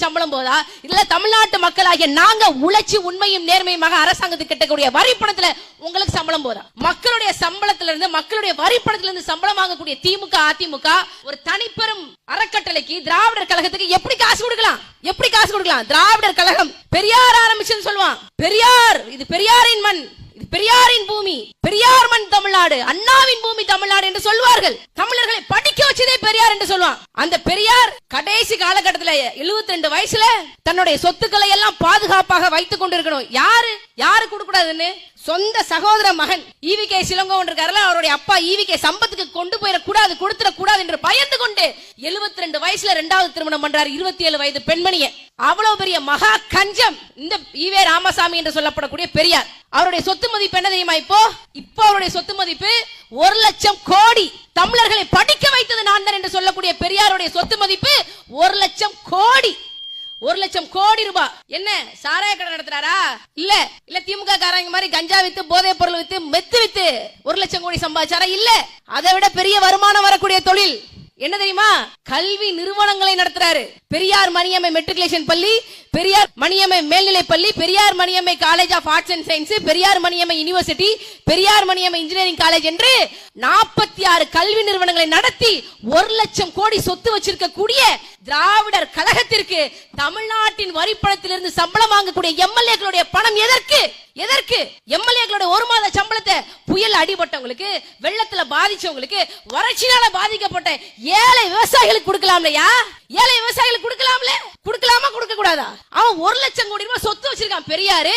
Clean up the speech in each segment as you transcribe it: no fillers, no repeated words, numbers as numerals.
சம்பளம் போதா? இல்ல தமிழ்நாட்டு மக்களாகிய நாங்க உழைச்சி உண்மையும் நேர்மையுமாக அரசாங்கத்துக்கு கட்டக்கூடிய வரி பணத்துல உங்களுக்கு சம்பளம் போதா? மக்களுடைய சம்பளத்துல இருந்து, மக்களுடைய வரி பணத்துல இருந்து சம்பளம் வாங்கக்கூடிய திமுக, அதிமுக ஒரு தனிப்பெரும் அறக்கட்டளைக்கு, திராவிடர் கழகத்துக்கு எப்படி காசு கொடுக்கலாம்? எப்படி காசு கொடுக்கலாம்? திராவிடர் கழகம் பெரியார் ஆரம்பிச்சுன்னு சொல்லுவான். பெரியார், இது பெரியாரின் மண், இது பெரியாரின் பூமி, பெரியார் மண் தமிழ்நாடு, அண்ணாவின் பூமி தமிழ்நாடு என்று சொல்வார்கள். தமிழர்களை படிக்க வச்சதே பெரியார் என்று சொல்லுவான். அந்த பெரியார் கடைசி காலகட்டத்தில் 72 வயசுல தன்னுடைய சொத்துக்களை எல்லாம் பாதுகாப்பாக வைத்துக் கொண்டிருக்கணும். யாரு கொடுக்க கூடாதுன்னு சொந்த சகோதர மகன் ஈவிகே சிலங்கோவன் இருக்காருல, அவருடைய அப்பா ஈவிகே சம்பத்துக்கு கொண்டு போயிடக்கூடாது, கொடுத்துடக்கூடாது என்று பயந்து கொண்டு 72 வயசுல 2வது திருமணம் பண்றாரு 27 வயது பெண்மணியை. அவ்வளவு பெரிய மகா கஞ்சம் இந்த ஈவே ராமசாமி என்று சொல்லப்படக்கூடிய பெரியார். அவருடைய சொத்து மதிப்பு என்ன தெரியுமா? இப்போ அவருடைய சொத்து மதிப்பு 1 லட்சம் கோடி. தமிழர்களை படிக்க வைத்தது நான் தான் என்று சொல்லக்கூடிய பெரியாருடைய சொத்து மதிப்பு 1 லட்சம் கோடி. 1 லட்சம் கோடி ரூபாய். என்ன சாராய கடை நடத்துறாரா? இல்ல திமுக காரங்க மாதிரி கஞ்சா வித்து, போதைப் பொருள் வித்து, மெத்து வித்து 1 லட்சம் கோடி சம்பாதிச்சாரா? இல்ல. அதை விட பெரிய வருமானம் வரக்கூடிய தொழில் என்ன தெரியுமா? கல்வி நிறுவனங்களை நடத்துறாரு. பெரியார் மணியம்மை மெட்ரிகுலேஷன் பள்ளி, பெரியார் மணியம்மை மேல்நிலை பள்ளி, Periyar Maniammai college of arts and science, Periyar Maniammai university, Periyar Maniammai engineering college என்று 46 கல்வி நிறுவனங்களை நடத்தி 1 லட்சம் கோடி சொத்து வச்சிருக்க கூடிய திராவிடர் கழகத்திற்கு தமிழ்நாட்டின் வரிப்பணத்திலிருந்து சம்பளம் வாங்கக்கூடிய எம்எல்ஏக்களுடைய பணம் எதற்கு? எம்எல்ஏக்களுடைய 1 மாத சம்பளத்தை புயல் அடிபட்டவங்களுக்கு, வெள்ளத்துல பாதிச்சவங்களுக்கு, வறட்சியால பாதிக்கப்பட்ட ஏழை விவசாயிகளுக்கு கொடுக்கலாம்லையா? ஏழை விவசாயிகளுக்கு கொடுக்கலாம்ல? கொடுக்கலாமா, கொடுக்க கூடாதா? அவன் 1 லட்சம் கோடி ரூபாய் சொத்து வச்சிருக்கான் பெரியாரு.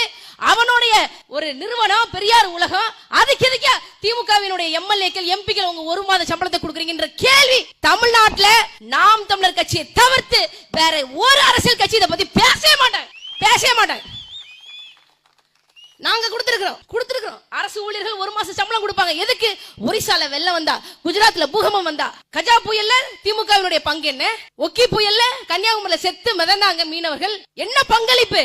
அவனுடைய ஒரு நிறுவனம் பெரியார் உலகம். அதுக்கு எதுக்கு திமுகவினுடைய எம்எல்ஏக்கள், எம்பிக்கள் உங்க 1 மாத சம்பளத்தை கொடுக்குறீங்கன்ற கேள்வி தமிழ்நாட்டுல நாம் தமிழர் கட்சியை தவிர்த்து வேற ஒரு அரசியல் கட்சி இதை பத்தி பேசவே மாட்டாங்க. நாங்க கொடுத்திருக்கிறோம். அரசு ஊழியர்கள் 1 மாசம் சம்பளம் கொடுப்பாங்க. எதுக்கு? ஒரிசால வெள்ளம் வந்தா, குஜராத்ல பூகம்பம் வந்தா, கஜா புயல்ல திமுகவினுடைய பங்கு என்ன? ஒக்கி புயல்ல கன்னியாகுமரியில செத்து மிதந்தாங்க மீனவர்கள். என்ன பங்களிப்பு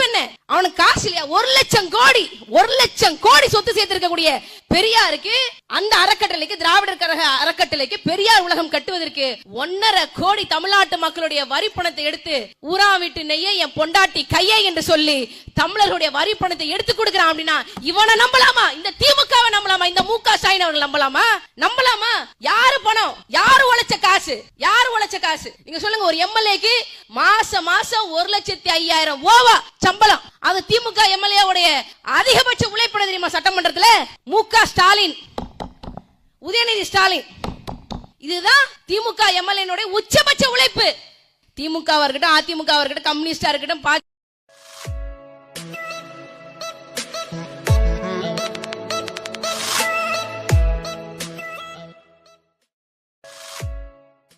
என்ன? அவனுக்கு காசு இல்லையா? 1 லட்சம் கோடி சொத்து சேர்த்திருக்கக்கூடிய பெரியாருக்கு, அந்த அறக்கட்டளைக்கு, திராவிடர் கழக அறக்கட்டளைக்கு, பெரியார் உலகம் கட்டுவதற்கு 1.5 கோடி தமிழ்நாட்டு மக்களுடைய வரி பணத்தை எடுத்து ஊரா வீட்டு நெய்யை என் பொண்டாட்டி கையை என்று சொல்லி தமிழர்களுடைய வரி பணத்தை எடுத்து கொடுக்கிறான் அப்படின்னா இவனை நம்பலாமா? இந்த திமுகவை நம்பலாமா? இந்த முக ஸ்டாலின் அவர்கள் நம்பலாமா? யாரு பணம்? யாரு உழைச்ச காசு? நீங்க சொல்லுங்க. ஒரு எம்எல்ஏக்கு மாசம் 1,05,000 ஓவா சம்பளம். அது திமுக எம்எல்ஏ உடைய அதிகபட்ச உழைப்பு தெரியுமா? சட்டமன்றத்தில் முக ஸ்டாலின், உதயநிதி ஸ்டாலின், இதுதான் திமுக எம்எல்ஏ உச்சபட்ச உழைப்பு. திமுக இருக்கட்டும், அதிமுக இருக்கட்டும், கம்யூனிஸ்டா இருக்கட்டும்,